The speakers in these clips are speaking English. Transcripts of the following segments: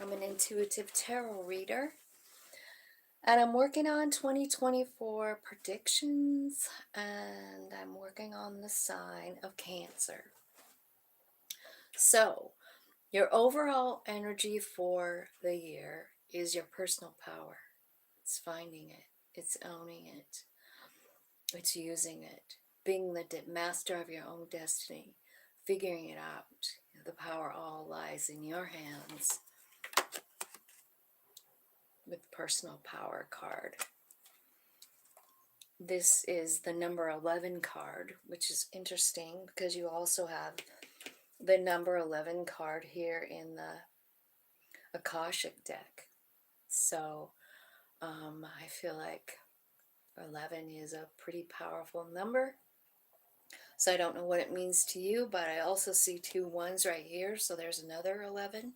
I'm an intuitive tarot reader, and I'm working on 2024 predictions, and I'm working on the sign of Cancer. So, your overall energy for the year is your personal power. It's finding it, it's owning it, it's using it, being the master of your own destiny, figuring it out. The power all lies in your hands with personal power card. This is the number 11 card, which is interesting because you also have the number 11 card here in the Akashic deck. So I feel like 11 is a pretty powerful number. So I don't know what it means to you, but I also see two ones right here. So there's another 11.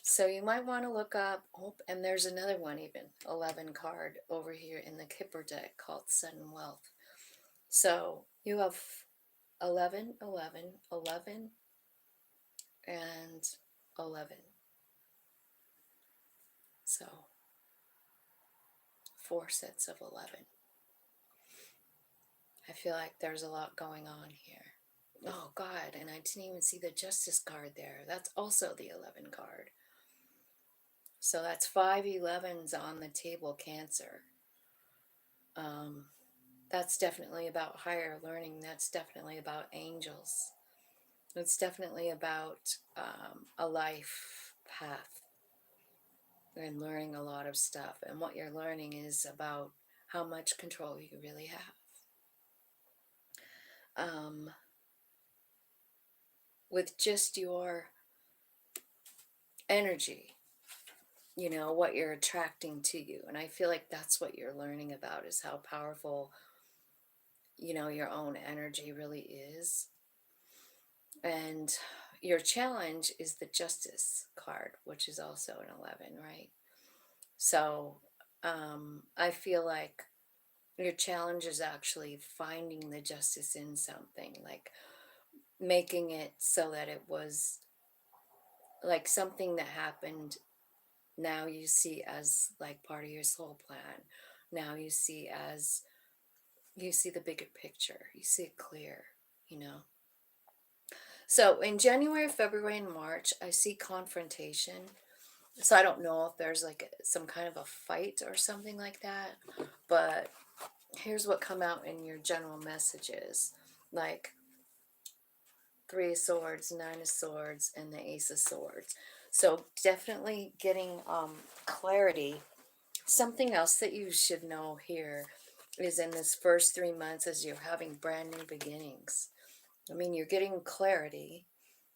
So you might want to look up, oh, and there's another one even, 11 card over here in the Kipper deck called Sudden Wealth. So you have 11, 11, 11, and 11. So 4 sets of 11. I feel like there's a lot going on here. Oh God, and I didn't even see the Justice card there. That's also the 11 card. So that's 5 11s on the table, Cancer. That's definitely about higher learning. That's definitely about angels. It's definitely about a life path and learning a lot of stuff. And what you're learning is about how much control you really have. With just your energy, you know, what you're attracting to you. And I feel like that's what you're learning about, is how powerful, you know, your own energy really is. And your challenge is the Justice card, which is also an 11, right? So I feel like your challenge is actually finding the justice in something, like making it so that it was like something that happened. Now you see as like part of your soul plan. Now you see the bigger picture. You see it clear, you know. So in January, February, and March, I see confrontation. So I don't know if there's like some kind of a fight or something like that, but here's what come out in your general messages, like 3 of Swords, 9 of Swords, and the Ace of Swords. So definitely getting clarity. Something else that you should know here is in this first 3 months as you're having brand new beginnings. I mean, you're getting clarity,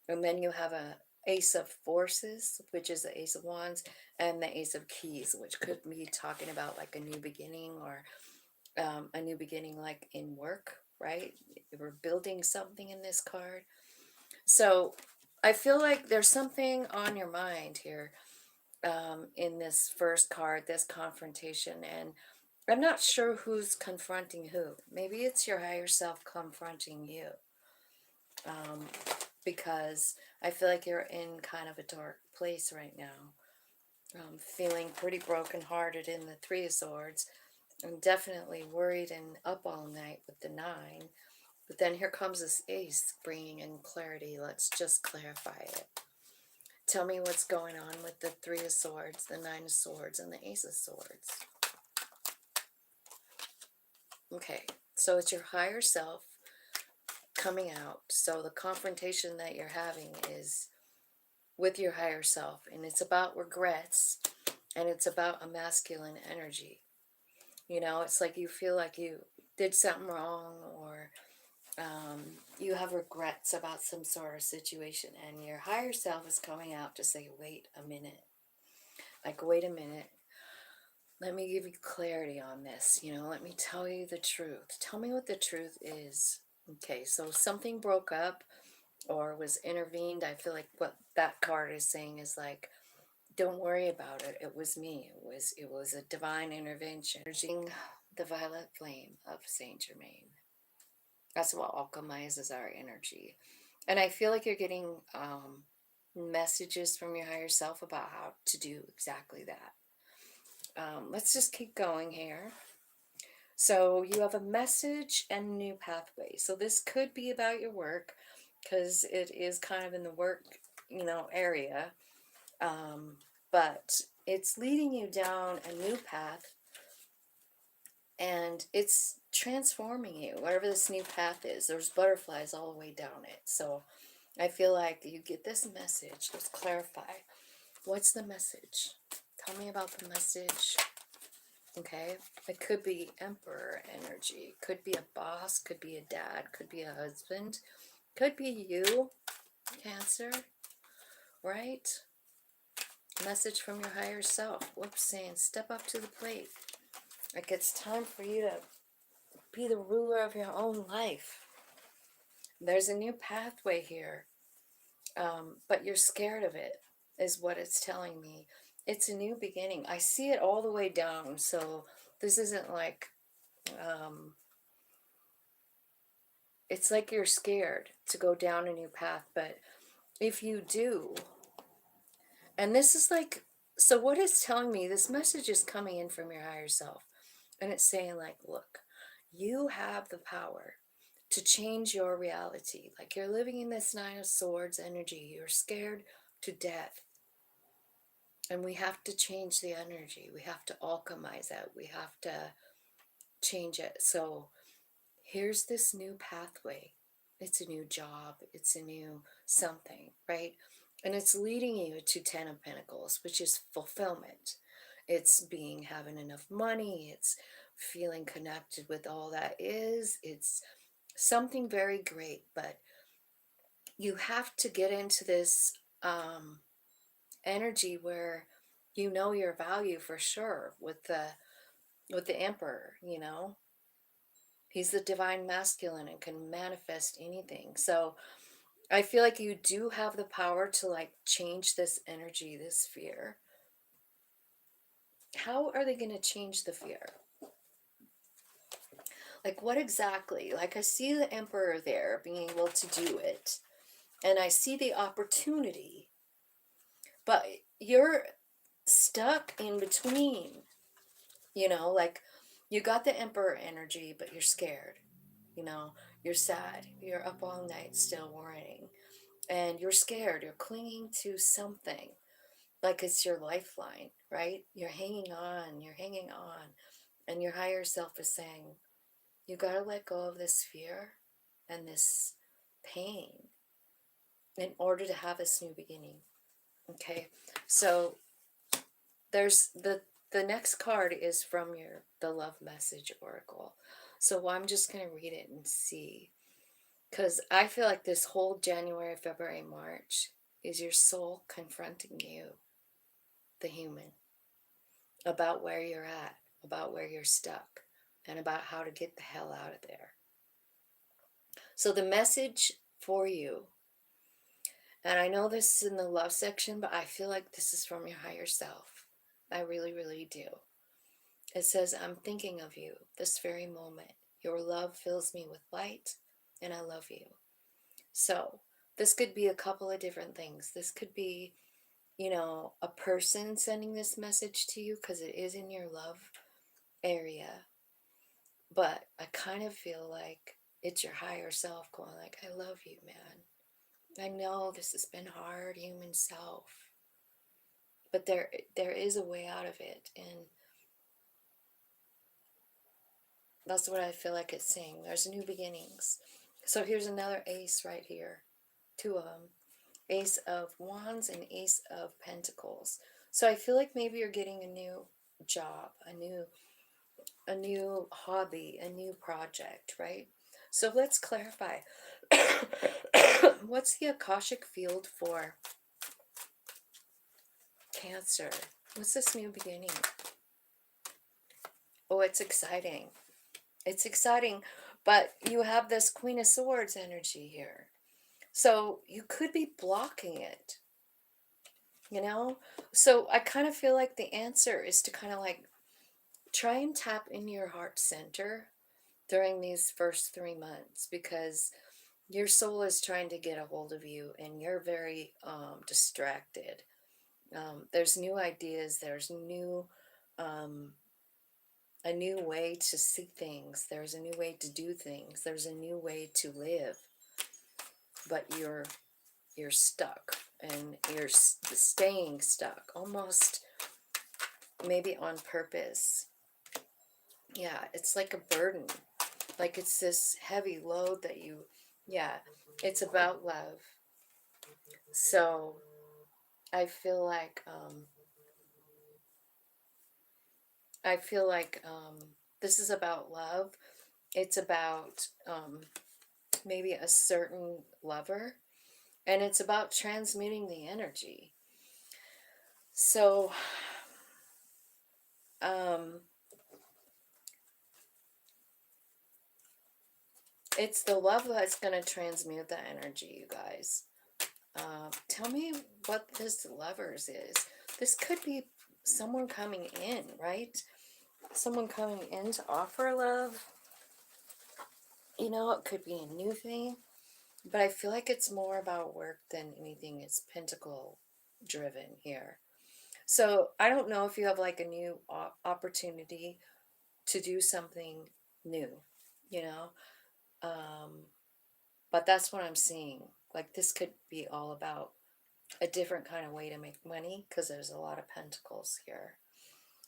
and then you have a Ace of Forces, which is the Ace of Wands, and the Ace of Keys, which could be talking about like a new beginning, or a new beginning like in work, right? We're building something in this card. So I feel like there's something on your mind here in this first card, this confrontation, and I'm not sure who's confronting who. Maybe it's your higher self confronting you, um, because I feel like you're in kind of a dark place right now, feeling pretty brokenhearted in the 3 of Swords. I'm definitely worried and up all night with the 9. But then here comes this ace bringing in clarity. Let's just clarify it. Tell me what's going on with the 3 of Swords, the 9 of Swords, and the Ace of Swords. Okay, so it's your higher self coming out. So the confrontation that you're having is with your higher self, and it's about regrets, and it's about a masculine energy. You know, it's like you feel like you did something wrong, or you have regrets about some sort of situation, and your higher self is coming out to say, wait a minute. Like, wait a minute. Let me give you clarity on this. You know, let me tell you the truth. Tell me what the truth is. Okay, so something broke up or was intervened. I feel like what that card is saying is like, don't worry about it. It was me. It was a divine intervention. Urging the violet flame of Saint Germain. That's what alchemizes our energy. And I feel like you're getting messages from your higher self about how to do exactly that. Let's just keep going here. So you have a message and a new pathway. So this could be about your work because it is kind of in the work, area. Um, but it's leading you down a new path and it's transforming you. Whatever this new path is, there's butterflies all the way down it. So I feel like you get this message. Let's clarify. What's the message? Tell me about the message. Okay, it could be emperor energy, could be a boss, could be a dad, could be a husband, could be you, Cancer, right? Message from your higher self. Whoops, saying step up to the plate. Like it's time for you to be the ruler of your own life. There's a new pathway here, but you're scared of it, is what it's telling me. It's a new beginning. I see it all the way down, so this isn't like it's like you're scared to go down a new path, but if you do, and this is like, so what it's telling me, this message is coming in from your higher self, and it's saying, like, look, you have the power to change your reality. Like, you're living in this Nine of Swords energy, you're scared to death, and we have to change the energy. We have to alchemize it, we have to change it. So here's this new pathway. It's a new job, it's a new something, right? And it's leading you to Ten of Pentacles, which is fulfillment. It's being having enough money, it's feeling connected with all that is. It's something very great, but you have to get into this energy where you know your value for sure with the Emperor, He's the divine masculine and can manifest anything. So I feel like you do have the power to like change this energy, this fear. How are they going to change the fear? Like what exactly? Like I see the Emperor there being able to do it, and I see the opportunity, but you're stuck in between, like you got the Emperor energy, but you're scared, you're sad, you're up all night still worrying, and you're scared, you're clinging to something like it's your lifeline, right? You're hanging on, and your higher self is saying, you got to let go of this fear and this pain in order to have this new beginning. Okay, so there's the next card is from the love message oracle. So I'm just going to read it and see, because I feel like this whole January, February, March is your soul confronting you, the human, about where you're at, about where you're stuck, and about how to get the hell out of there. So the message for you, and I know this is in the love section, but I feel like this is from your higher self. I really, really do. It says, I'm thinking of you this very moment. Your love fills me with light, and I love you. So this could be a couple of different things. This could be, a person sending this message to you because it is in your love area. But I kind of feel like it's your higher self going like, I love you, man. I know this has been hard, human self. But there is a way out of it. And that's what I feel like it's saying. There's new beginnings. So here's another ace right here. Two of them. Ace of Wands and Ace of Pentacles. So I feel like maybe you're getting a new job, a new hobby, a new project, right? So let's clarify. What's the Akashic field for Cancer? What's this new beginning? Oh, it's exciting. It's exciting, but you have this Queen of Swords energy here. So you could be blocking it, So I kind of feel like the answer is to kind of like try and tap into your heart center during these first 3 months, because Your soul is trying to get a hold of you, and you're very distracted. There's new ideas, there's um, a new way to see things, there's a new way to do things, there's a new way to live, but you're stuck, and you're staying stuck, almost maybe on purpose. Yeah, it's like a burden, like it's this heavy load that you, yeah, it's about love. So I feel like I feel like this is about love. It's about maybe a certain lover, and it's about transmuting the energy. So um, it's the love that's going to transmute the energy, you guys. Tell me what this lovers is. This could be someone coming in, right? Someone coming in to offer love. You know, it could be a new thing, but I feel like it's more about work than anything. It's pentacle driven here. So I don't know if you have like a new opportunity to do something new, you know, um, but that's what I'm seeing. Like this could be all about a different kind of way to make money because there's a lot of pentacles here.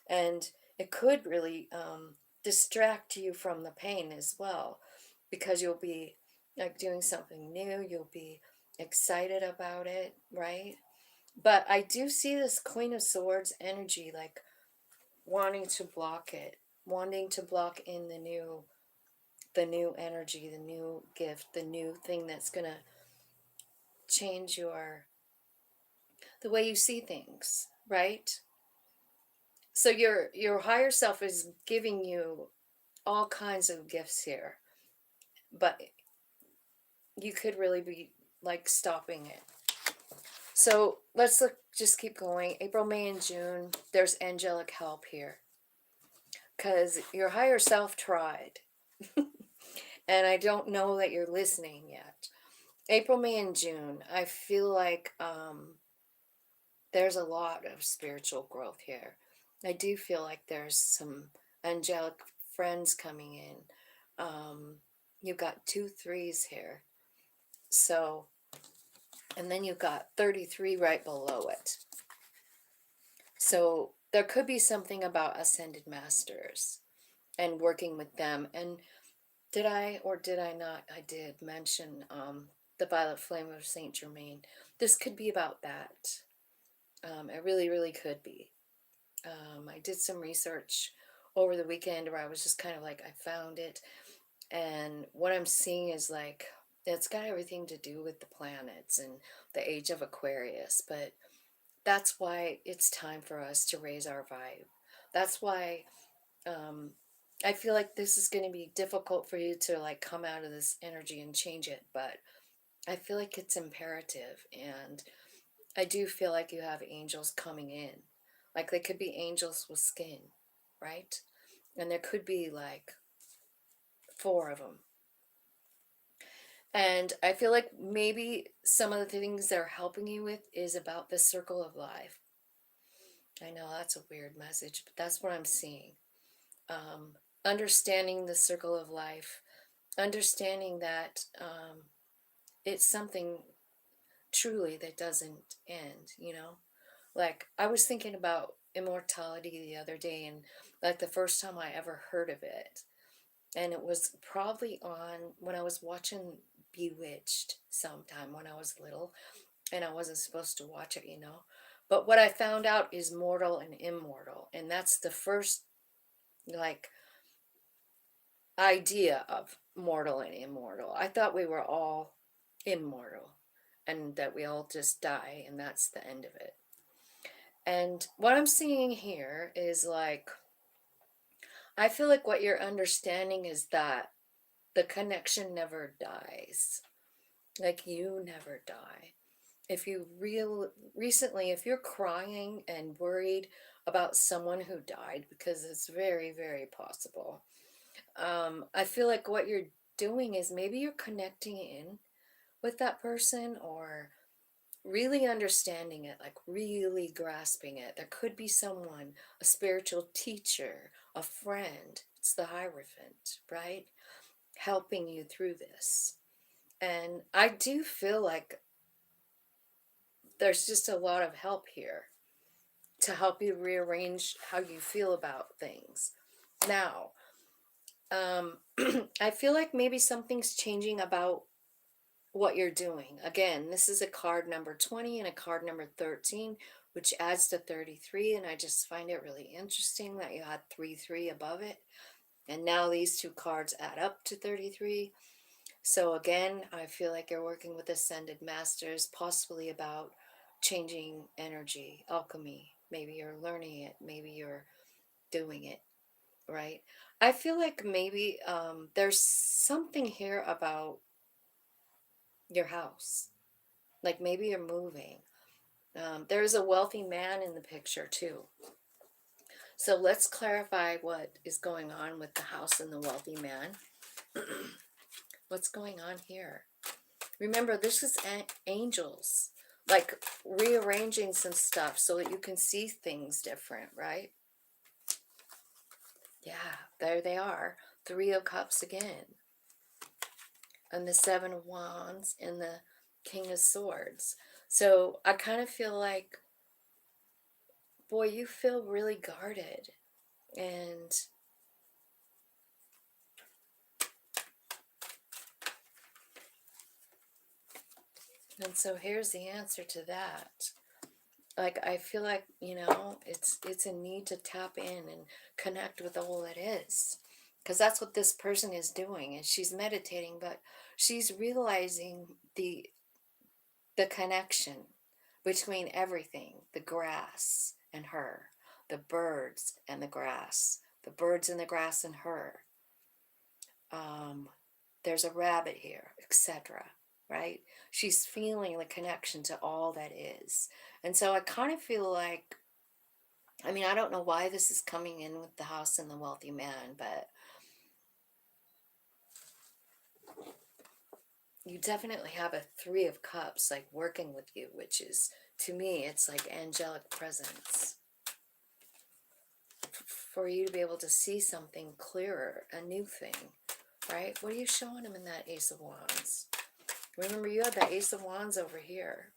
And it could really distract you from the pain as well, because you'll be like doing something new, you'll be excited about it, right? But I do see this Queen of Swords energy, like wanting to block it, wanting to block in the new energy, the new gift, the new thing that's going to change the way you see things, right? So your higher self is giving you all kinds of gifts here, but you could really be like stopping it. So let's look, just keep going. April, May, and June, there's angelic help here because your higher self tried. And I don't know that you're listening yet. April, May, and June, I feel like there's a lot of spiritual growth here. I do feel like there's some angelic friends coming in. You've got two threes here. So, and then you've got 33 right below it. So there could be something about ascended masters and working with them. And did I or did I not? I did mention the violet flame of Saint Germain. This could be about that. It really, really could be. I did some research over the weekend where I was just kind of like, I found it. And what I'm seeing is like, it's got everything to do with the planets and the age of Aquarius. But that's why it's time for us to raise our vibe. That's why um, I feel like this is going to be difficult for you to like come out of this energy and change it. But I feel like it's imperative. And I do feel like you have angels coming in. Like they could be angels with skin, right? And there could be like four of them. And I feel like maybe some of the things they're helping you with is about the circle of life. I know that's a weird message, but that's what I'm seeing. Understanding the circle of life, understanding that it's something truly that doesn't end, you know? Like, I was thinking about immortality the other day, and like the first time I ever heard of it. And it was probably on when I was watching Bewitched sometime when I was little, and I wasn't supposed to watch it, you know. But what I found out is mortal and immortal, and that's the first like idea of mortal and immortal. I thought we were all immortal and that we all just die and that's the end of it. And what I'm seeing here is like, I feel like what you're understanding is that the connection never dies. Like you never die. If you recently, if you're crying and worried about someone who died, because it's very, very possible, I feel like what you're doing is maybe you're connecting in. with that person, or really understanding it, like really grasping it. There could be someone, a spiritual teacher, a friend. It's the Hierophant, right? Helping you through this. And I do feel like there's just a lot of help here to help you rearrange how you feel about things. Now, I feel like maybe something's changing about what you're doing. Again, this is a card number 20 and a card number 13, which adds to 33. And I just find it really interesting that you had 3 3 above it. And now these two cards add up to 33. So again, I feel like you're working with ascended masters, possibly about changing energy, alchemy. Maybe you're learning it, maybe you're doing it, right? I feel like maybe there's something here about your house. Like maybe you're moving. There's a wealthy man in the picture too. So let's clarify what is going on with the house and the wealthy man. What's going on here? Remember, this is angels, like rearranging some stuff so that you can see things different, right? Yeah, there they are. 3 of Cups again. And the 7 of Wands and the King of Swords. So I kind of feel like, boy, you feel really guarded. And so here's the answer to that. Like I feel like, it's a need to tap in and connect with all that is. Because that's what this person is doing, and she's meditating, but she's realizing the connection between everything, the grass and her, the birds and the grass, the birds and the grass and her. Um, there's a rabbit here, etc. Right? She's feeling the connection to all that is. And so I kind of feel like, I mean, I don't know why this is coming in with the house and the wealthy man, but you definitely have a 3 of Cups like working with you, which is, to me, it's like angelic presence for you to be able to see something clearer, a new thing, right? What are you showing him in that Ace of Wands? Remember, you had the Ace of Wands over here.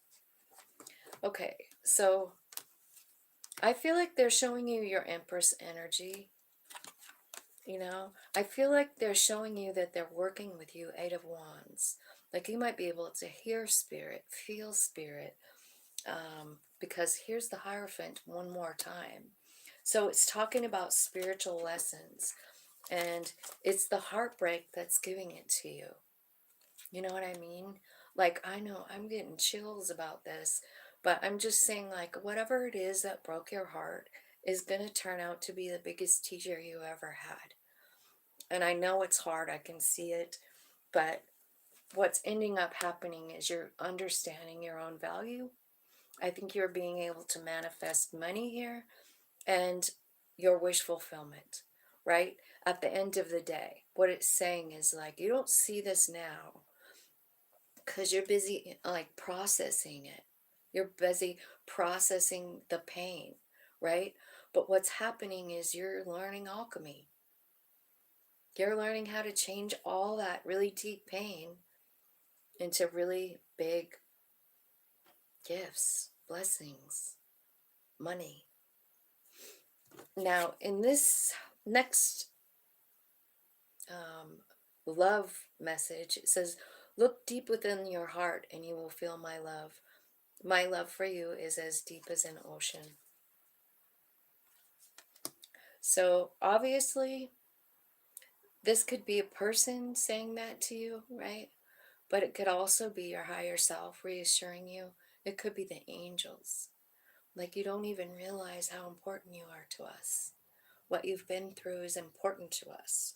Okay, so I feel like they're showing you your Empress energy. I feel like they're showing you that they're working with you, 8 of Wands. Like you might be able to hear spirit, feel spirit, because here's the Hierophant one more time. So it's talking about spiritual lessons, and it's the heartbreak that's giving it to you. You know what I mean? Like, I know I'm getting chills about this, but I'm just saying, like, whatever it is that broke your heart is going to turn out to be the biggest teacher you ever had. And I know it's hard, I can see it, but what's ending up happening is you're understanding your own value. I think you're being able to manifest money here and your wish fulfillment, right? At the end of the day, what it's saying is like, you don't see this now because you're busy like processing it. You're busy processing the pain, right? But what's happening is you're learning alchemy. You're learning how to change all that really deep pain into really big gifts, blessings, money. Now, in this next um, love message, it says, look deep within your heart and you will feel my love. My love for you is as deep as an ocean. So obviously, this could be a person saying that to you, right? But it could also be your higher self reassuring you. It could be the angels. Like you don't even realize how important you are to us. What you've been through is important to us.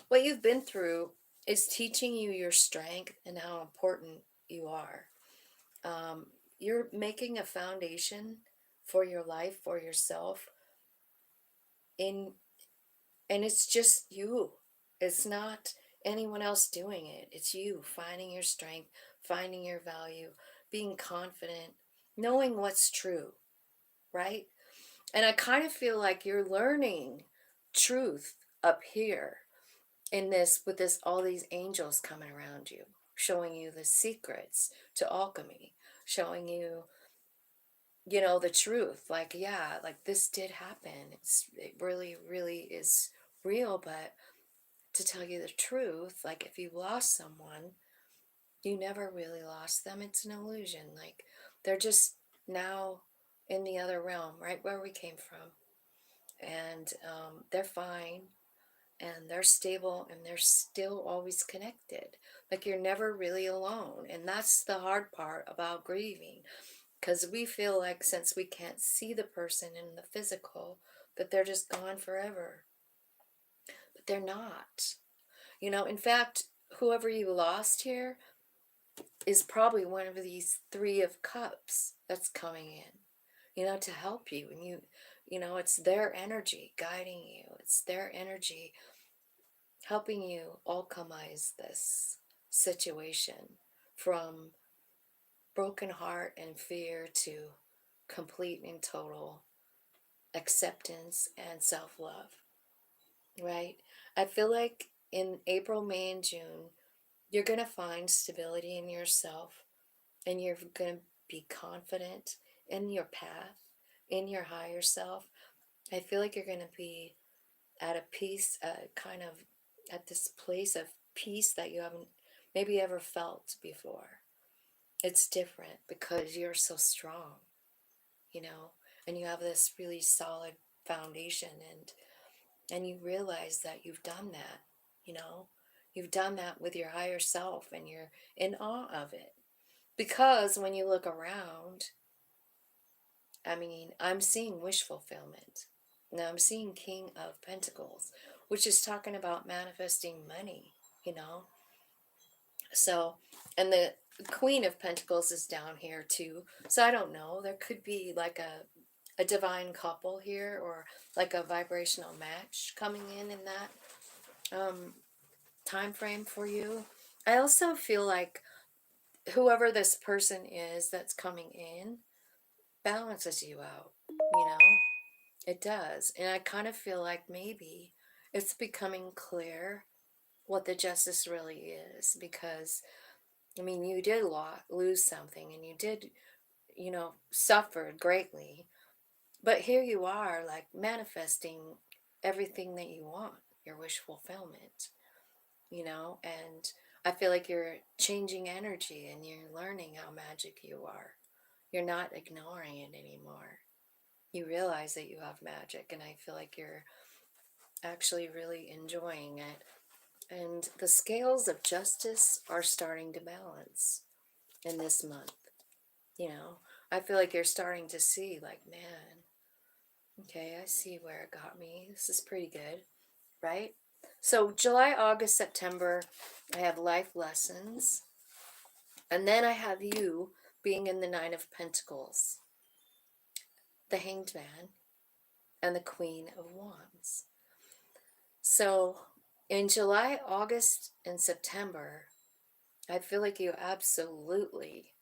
What you've been through is teaching you your strength and how important you are. You're making a foundation for your life, for yourself, in and it's just you. It's not anyone else doing it. It's you finding your strength, finding your value, being confident, knowing what's true, right? And I kind of feel like you're learning truth up here in this, with this, all these angels coming around you, showing you the secrets to alchemy, showing you, the truth. Like, yeah, like this did happen. It really, really is real. But to tell you the truth, like if you lost someone, you never really lost them. It's an illusion. Like they're just now in the other realm, right where we came from. And they're fine and they're stable and they're still always connected. Like you're never really alone. And that's the hard part about grieving, because we feel like since we can't see the person in the physical, that they're just gone forever. But they're not. In fact, whoever you lost here is probably one of these three of cups that's coming in, to help you. And it's their energy guiding you. It's their energy helping you alchemize this situation from broken heart and fear to complete and total acceptance and self-love, right? I feel like in April, May, and June, you're going to find stability in yourself, and you're going to be confident in your path, in your higher self. I feel like you're going to be at a peace, kind of at this place of peace that you haven't maybe ever felt before. It's different because you're so strong, you know, and you have this really solid foundation, and you realize that you've done that, you know, you've done that with your higher self, and you're in awe of it. Because when you look around, I mean, I'm seeing wish fulfillment. Now I'm seeing King of Pentacles, which is talking about manifesting money, you know. So, and the Queen of Pentacles is down here too. So I don't know. There could be like a divine couple here, or like a vibrational match coming in that time frame for you. I also feel like whoever this person is that's coming in balances you out, you know? It does. And I kind of feel like maybe it's becoming clear what the justice really is, because I mean, you did lose something, and you did, suffered greatly. But here you are, like manifesting everything that you want, your wish fulfillment, and I feel like you're changing energy and you're learning how magic you are. You're not ignoring it anymore. You realize that you have magic, and I feel like you're actually really enjoying it. And the scales of justice are starting to balance in this month. You know, I feel like you're starting to see, like, man, okay, I see where it got me. This is pretty good, right? So, July, August, September, I have life lessons. And then I have you being in the Nine of Pentacles, the Hanged Man, and the Queen of Wands. So, in July, August, and September, I feel like you absolutely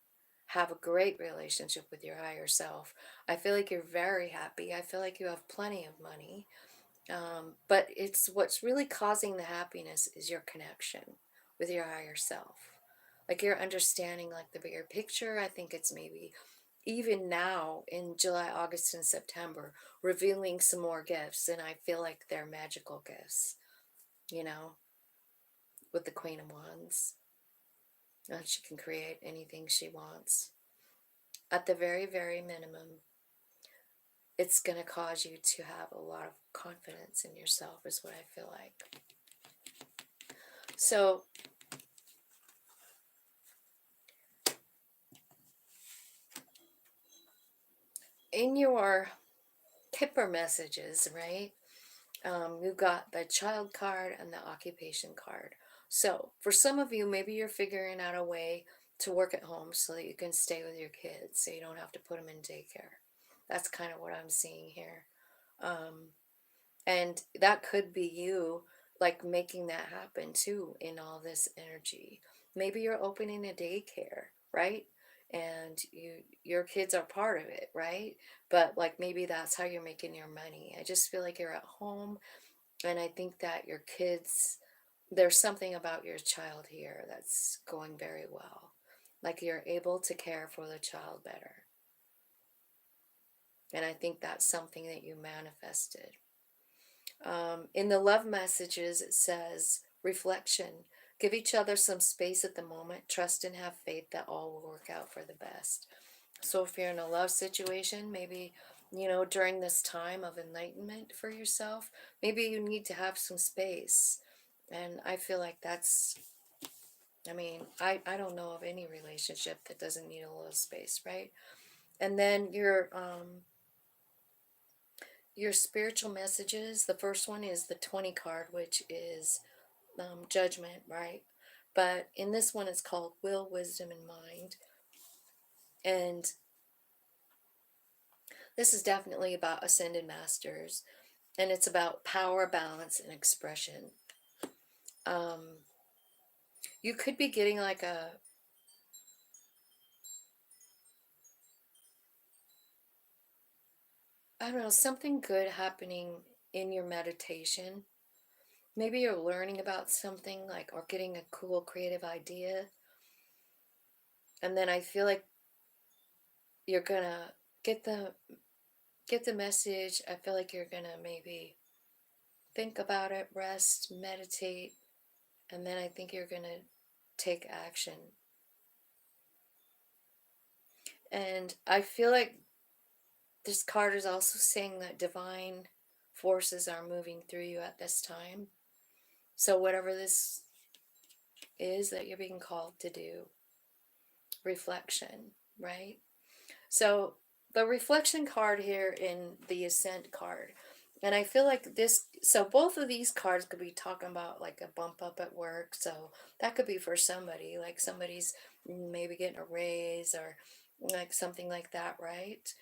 have a great relationship with your higher self. I feel like you're very happy. I feel like you have plenty of money. But it's what's really causing the happiness is your connection with your higher self. Like you're understanding like the bigger picture. I think it's maybe even now in July, August, and September, revealing some more gifts. And I feel like they're magical gifts, you know, with the Queen of Wands. And she can create anything she wants. At the very, very minimum, it's going to cause you to have a lot of confidence in yourself, is what I feel like. So, in your Kipper messages, right, you got the child card and the occupation card. So, for some of you, maybe you're figuring out a way to work at home so that you can stay with your kids, so you don't have to put them in daycare. That's kind of what I'm seeing here. And that could be you like making that happen too in all this energy. Maybe you're opening a daycare, right? And your kids are part of it, right? But like maybe that's how you're making your money. I just feel like you're at home, and I think that your kids, there's something about your child here that's going very well. Like you're able to care for the child better. And I think that's something that you manifested. In the love messages, it says reflection. Give each other some space at the moment. Trust and have faith that all will work out for the best. So if you're in a love situation, maybe, during this time of enlightenment for yourself, maybe you need to have some space. And I feel like that's, I mean, I don't know of any relationship that doesn't need a little space, right? And then your spiritual messages, the first one is the 20 card, which is judgment, right? But in this one, it's called will, wisdom, and mind. And this is definitely about ascended masters, and it's about power, balance, and expression. Um, you could be getting like I don't know, something good happening in your meditation. Maybe you're learning about something like, or getting a cool creative idea. And then I feel like you're gonna get the get the message. I feel like you're gonna maybe think about it, rest, meditate, and then I think you're going to take action. And I feel like this card is also saying that divine forces are moving through you at this time. So, whatever this is that you're being called to do, reflection, right? So, the reflection card here in the ascent card, and I feel like this, so both of these cards could be talking about like a bump up at work. So that could be for somebody, like somebody's maybe getting a raise or like something like that, right?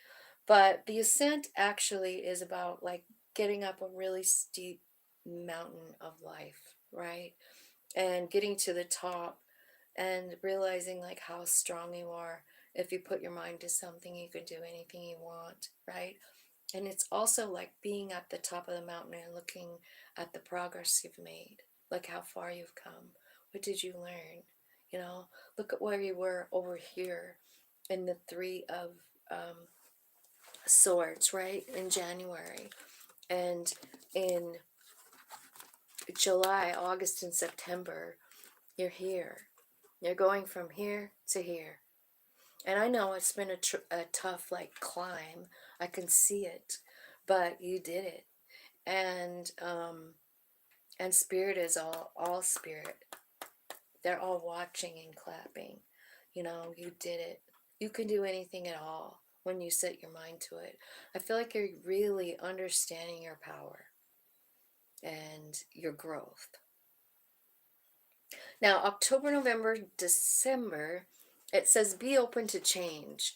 But the ascent actually is about like getting up a really steep mountain of life, right? And getting to the top and realizing like how strong you are. If you put your mind to something, you can do anything you want, right? And it's also like being at the top of the mountain and looking at the progress you've made, like how far you've come. What did you learn? Look at where you were over here in the Three of Swords, right? In January. And in July, August, and September, you're here. You're going from here to here. And I know it's been a tough like climb. I can see it, but you did it. And spirit is all spirit. They're all watching and clapping. You did it. You can do anything at all when you set your mind to it. I feel like you're really understanding your power and your growth. Now, October, November, December, it says be open to change.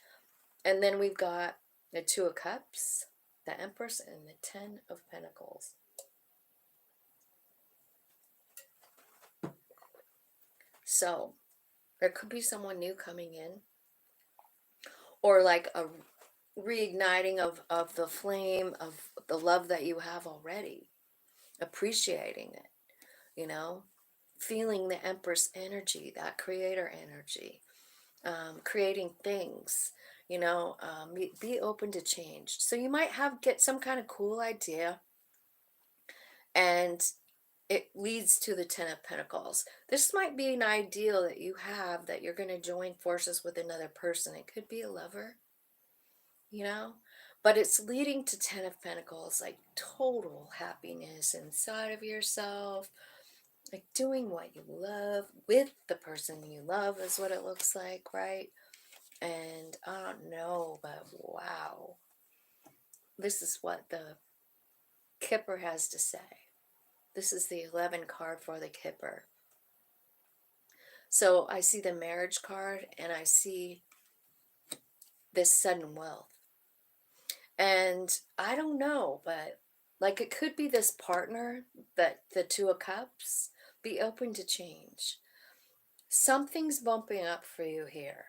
And then we've got the Two of Cups, the Empress, and the Ten of Pentacles. So, there could be someone new coming in, or like a reigniting of the flame of the love that you have already, appreciating it, you know, feeling the Empress energy, that creator energy, creating things, be open to change. So you might get some kind of cool idea, and it leads to the Ten of Pentacles. This might be an ideal that you have, that you're going to join forces with another person. It could be a lover, you know, but it's leading to Ten of Pentacles, like total happiness inside of yourself, like doing what you love with the person you love is what it looks like, right? And I don't know, but wow, this is what the Kipper has to say. This is the 11 card for the Kipper. So I see the marriage card, and I see this sudden wealth. And I don't know, but Like it could be this partner, that the Two of Cups. Be open to change. Something's bumping up for you here,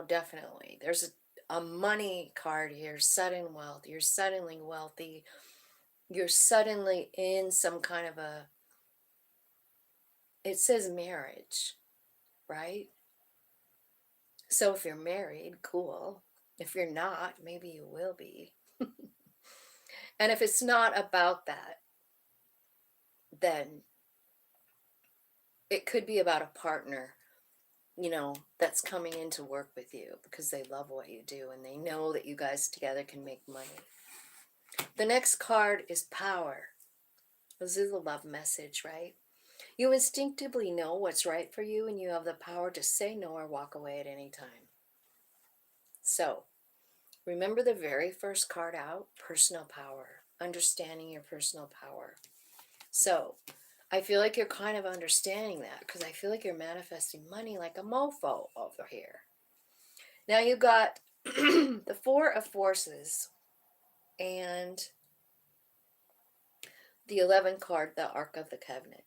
definitely. There's a money card here, sudden wealth. You're suddenly wealthy. You're suddenly in some kind of it says marriage, right? So if you're married, cool. If you're not, maybe you will be. And if it's not about that, then it could be about a partner, that's coming in to work with you because they love what you do and they know that you guys together can make money. The next card is power. This is a love message, right? You instinctively know what's right for you and you have the power to say no or walk away at any time. So, remember the very first card out? Personal power. Understanding your personal power. So, I feel like you're kind of understanding that because I feel like you're manifesting money like a mofo over here. Now you got the Four of Forces and the 11th card, the Ark of the Covenant.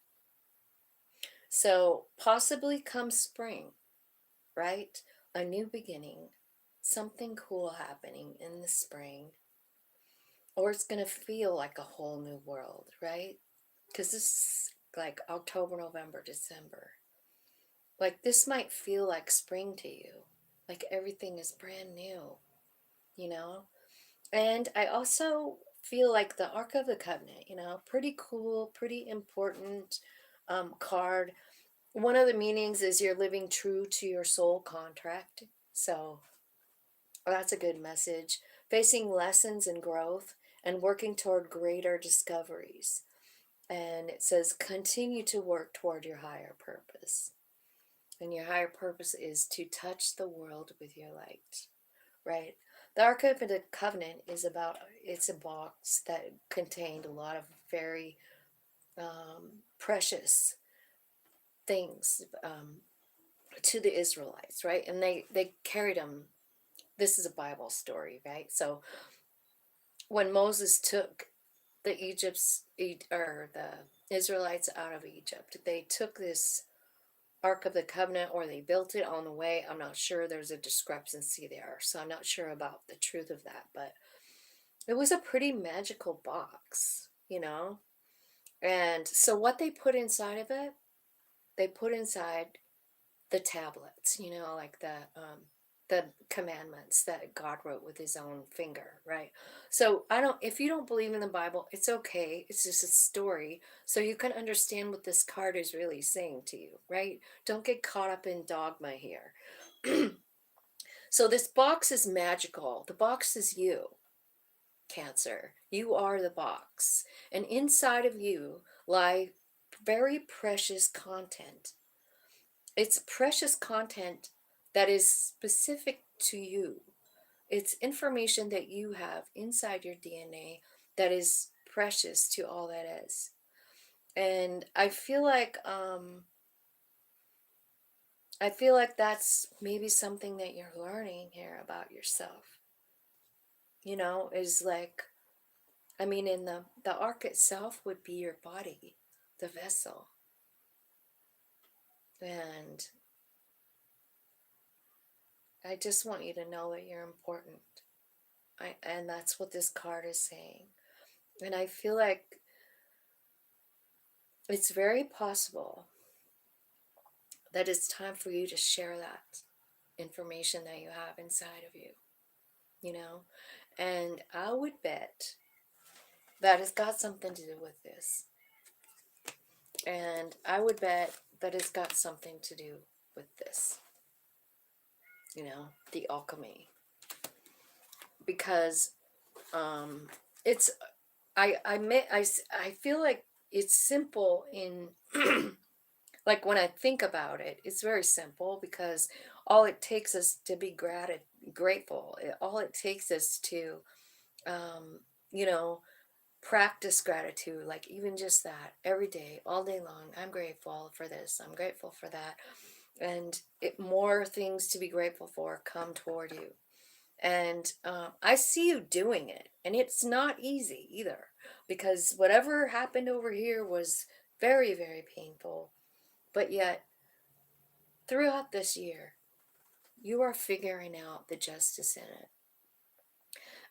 So possibly come spring, right? A new beginning, something cool happening in the spring, or it's going to feel like a whole new world, right? Because this is like October, November, December. Like this might feel like spring to you, like everything is brand new, you know? And I also feel like the Ark of the Covenant, pretty cool, pretty important card. One of the meanings is you're living true to your soul contract. So that's a good message. Facing lessons and growth and working toward greater discoveries. And it says, continue to work toward your higher purpose. And your higher purpose is to touch the world with your light, right? The Ark of the Covenant it's a box that contained a lot of very precious things to the Israelites, right? And they carried them. This is a Bible story, right? So when Moses took the Israelites out of Egypt, they took this Ark of the Covenant, or they built it on the way. I'm not sure. There's a discrepancy there, so I'm not sure about the truth of that, but it was a pretty magical box. And so what they put inside of it, they put inside the tablets, like the commandments that God wrote with his own finger, right? So if you don't believe in the Bible, it's okay. It's just a story. So you can understand what this card is really saying to you, right? Don't get caught up in dogma here. So this box is magical. The box is you, Cancer. You are the box. And inside of you lie very precious content. It's precious content that is specific to you. It's information that you have inside your DNA that is precious to all that is. And I feel like that's maybe something that you're learning here about yourself. Is like, in the ark itself would be your body, the vessel. And I just want you to know that you're important. And that's what this card is saying. And I feel like it's very possible that it's time for you to share that information that you have inside of you. And I would bet that it's got something to do with this. And I would bet that it's got something to do with this, the alchemy. Because it's, I feel like it's simple in, like when I think about it, it's very simple because all it takes is to be grateful. All it takes is to, you know, practice gratitude, like even just that every day, all day long. I'm grateful for this. I'm grateful for that. And more things to be grateful for come toward you. And I see you doing it. And it's not easy either. because whatever happened over here was very, very painful. But yet, throughout this year, you are figuring out the justice in it.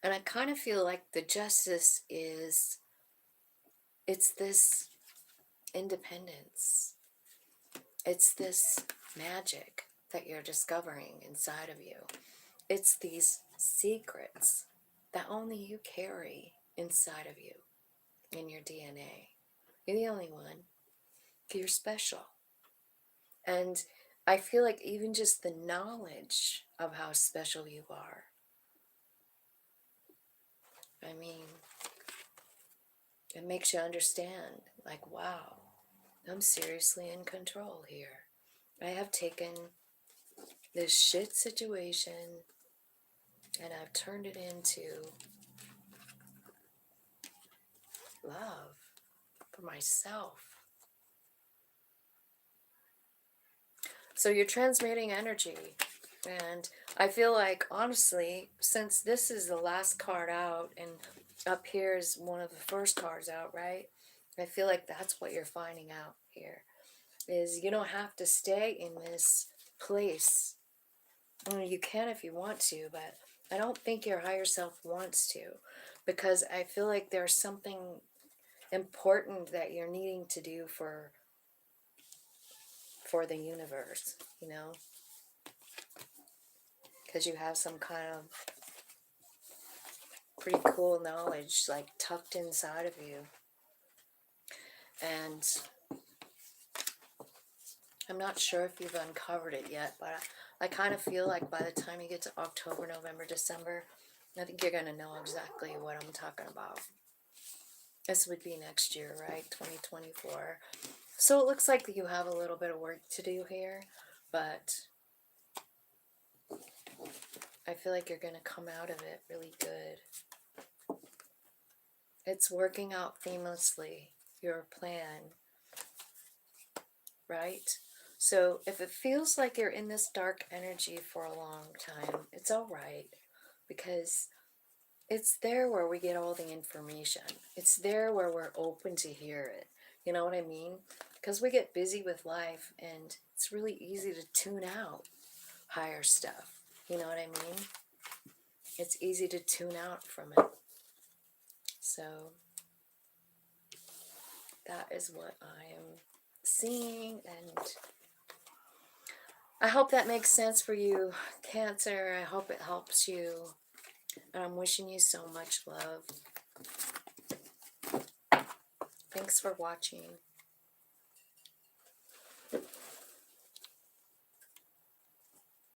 And I kind of feel like the justice is, it's this independence. It's this magic that you're discovering inside of you. It's these secrets that only you carry inside of you, in your DNA. You're the only one. You're special. And I feel like even just the knowledge of how special you are, I mean, it makes you understand, like, wow, I'm seriously in control here. I have taken this shit situation and I've turned it into love for myself. So you're transmitting energy. And I feel like, honestly, since this is the last card out and up here is one of the first cards out, right? I feel like that's what you're finding out here. Is you don't have to stay in this place. I mean, you can if you want to, but I don't think your higher self wants to, because I feel like there's something important that you're needing to do for the universe, you know, because you have some kind of pretty cool knowledge like tucked inside of you. And I'm not sure if you've uncovered it yet, but I kind of feel like by the time you get to October, November, December, I think you're going to know exactly what I'm talking about. This would be next year, right? 2024. So it looks like you have a little bit of work to do here, but I feel like you're going to come out of it really good. It's working out seamlessly, your plan, right? So if it feels like you're in this dark energy for a long time, it's all right, because it's there where we get all the information. It's there where we're open to hear it. You know what I mean? Because we get busy with life and it's really easy to tune out higher stuff. You know what I mean? It's easy to tune out from it. So that is what I am seeing, and I hope that makes sense for you, Cancer. I hope it helps you. And I'm wishing you so much love. Thanks for watching.